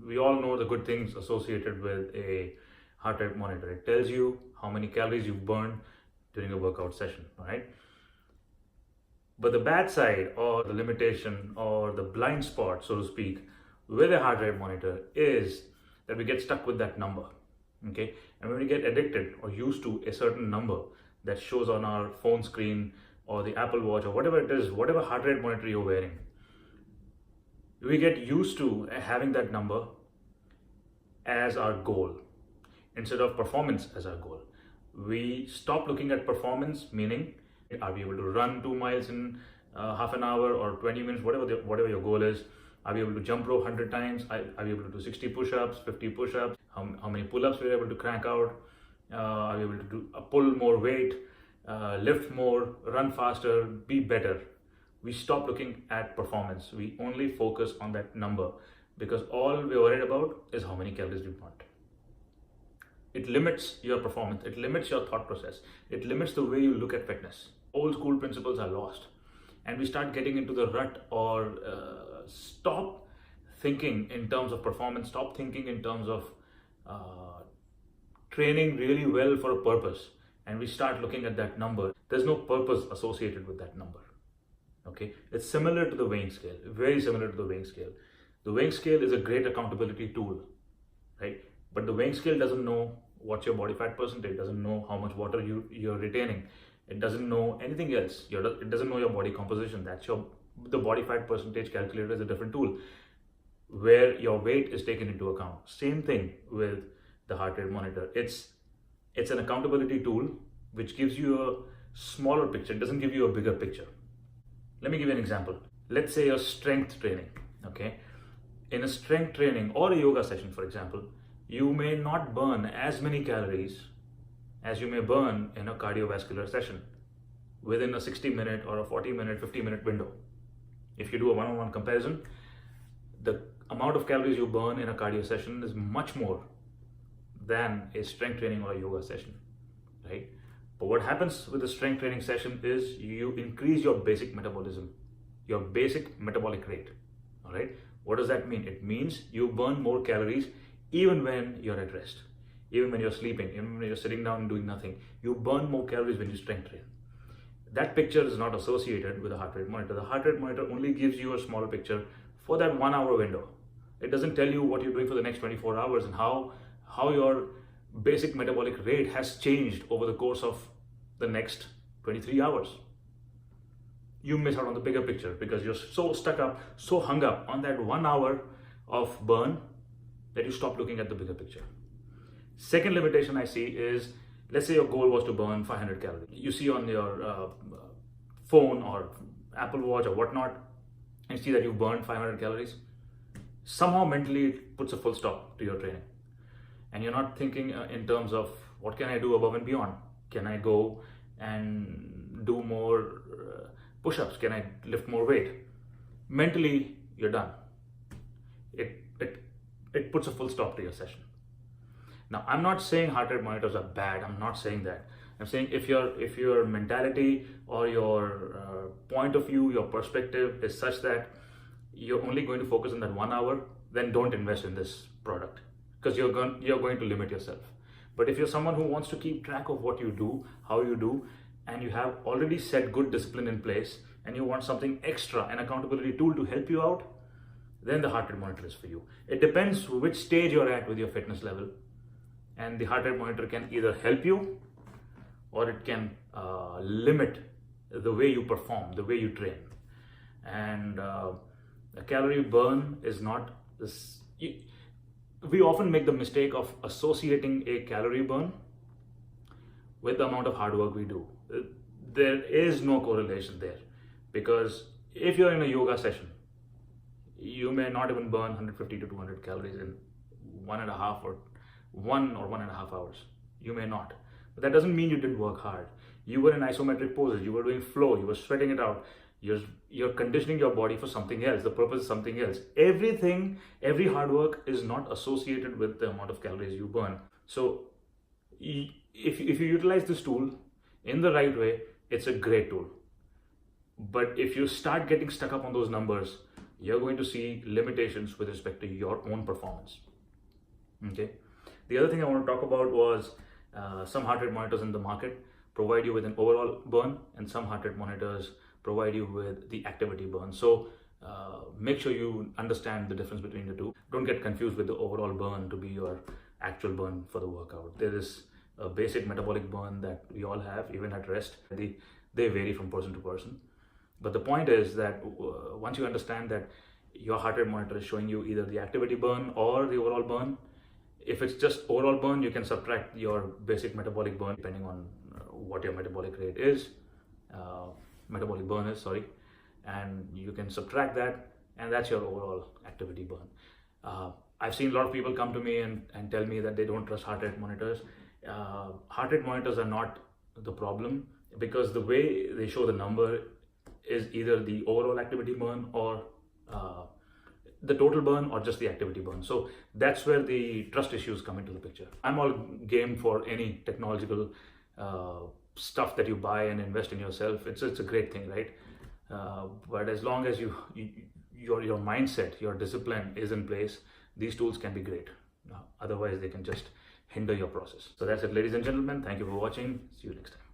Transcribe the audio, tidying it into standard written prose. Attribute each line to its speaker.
Speaker 1: we all know the good things associated with a heart rate monitor. It tells you how many calories you've burned during a workout session, right? But the bad side, or the limitation, or the blind spot, so to speak, with a heart rate monitor is that we get stuck with that number. Okay, and when we get addicted or used to a certain number that shows on our phone screen or the Apple Watch or whatever it is, whatever heart rate monitor you're wearing, we get used to having that number as our goal instead of performance as our goal. We stop looking at performance, meaning are we able to run 2 miles in half an hour or 20 minutes, whatever your goal is. Are we able to jump rope 100 times? Are we able to do 60 push-ups, 50 push-ups? How many pull-ups we're able to crank out? Are we able to pull more weight, lift more, run faster, be better? We stop looking at performance. We only focus on that number because all we're worried about is how many calories we burnt. It limits your performance. It limits your thought process. It limits the way you look at fitness. Old school principles are lost. And we start getting into the rut or stop thinking in terms of performance, stop thinking in terms of training really well for a purpose. And we start looking at that number. There's no purpose associated with that number. Okay, it's similar to the weighing scale, very similar to the weighing scale. The weighing scale is a great accountability tool, right? But the weighing scale doesn't know what's your body fat percentage, doesn't know how much water you're retaining. It doesn't know anything else. It doesn't know your body composition. The body fat percentage calculator is a different tool where your weight is taken into account. Same thing with the heart rate monitor. It's an accountability tool which gives you a smaller picture. It doesn't give you a bigger picture. Let me give you an example. Let's say you're strength training, okay? In a strength training or a yoga session, for example, you may not burn as many calories as you may burn in a cardiovascular session within a 60-minute or a 40-minute, 50-minute window. If you do a one-on-one comparison, the amount of calories you burn in a cardio session is much more than a strength training or a yoga session, right? But what happens with the strength training session is you increase your basic metabolism, your basic metabolic rate, all right? What does that mean? It means you burn more calories even when you're at rest, even when you're sleeping, even when you're sitting down and doing nothing. You burn more calories when you strength train. That picture is not associated with a heart rate monitor. The heart rate monitor only gives you a smaller picture for that 1 hour window. It doesn't tell you what you're doing for the next 24 hours and how your basic metabolic rate has changed over the course of the next 23 hours. You miss out on the bigger picture because you're so stuck up, so hung up on that 1 hour of burn that you stop looking at the bigger picture. Second limitation I see is, let's say your goal was to burn 500 calories. You see on your phone or Apple Watch or whatnot, and see that you've burned 500 calories. Somehow mentally it puts a full stop to your training. And you're not thinking in terms of what can I do above and beyond? Can I go and do more push-ups? Can I lift more weight? Mentally, you're done. It puts a full stop to your session. Now, I'm not saying heart rate monitors are bad. I'm not saying that. I'm saying if your mentality or your point of view, your perspective is such that you're only going to focus on that 1 hour, then don't invest in this product because you're going to limit yourself. But if you're someone who wants to keep track of what you do, how you do, and you have already set good discipline in place, and you want something extra, an accountability tool to help you out, then the heart rate monitor is for you. It depends which stage you're at with your fitness level. And the heart rate monitor can either help you or it can limit the way you perform, the way you train. And a calorie burn is not this. We often make the mistake of associating a calorie burn with the amount of hard work we do. There is no correlation there because if you're in a yoga session, you may not even burn 150 to 200 calories in 1.5 or 1.5 hours. You may not. But that doesn't mean you didn't work hard. You were in isometric poses, you were doing flow, you were sweating it out. You're conditioning your body for something else. The purpose is something else. Every hard work is not associated with the amount of calories you burn. So if you utilize this tool in the right way, it's a great tool. But if you start getting stuck up on those numbers, you're going to see limitations with respect to your own performance. Okay. The other thing I want to talk about was some heart rate monitors in the market provide you with an overall burn, and some heart rate monitors provide you with the activity burn. So make sure you understand the difference between the two. Don't get confused with the overall burn to be your actual burn for the workout. There is a basic metabolic burn that we all have, even at rest. They vary from person to person. But the point is that once you understand that your heart rate monitor is showing you either the activity burn or the overall burn, if it's just overall burn, you can subtract your basic metabolic burn depending on what your metabolic rate is, metabolic burn is, sorry, and you can subtract that, and that's your overall activity burn. I've seen a lot of people come to me and tell me that they don't trust heart rate monitors. Heart rate monitors are not the problem, because the way they show the number is either the overall activity burn or the total burn or just the activity burn. So that's where the trust issues come into the picture. I'm all game for any technological stuff that you buy and invest in yourself. It's a great thing, right? But as long as your mindset, your discipline is in place, these tools can be great. Otherwise, they can just hinder your process. So that's it, ladies and gentlemen. Thank you for watching. See you next time.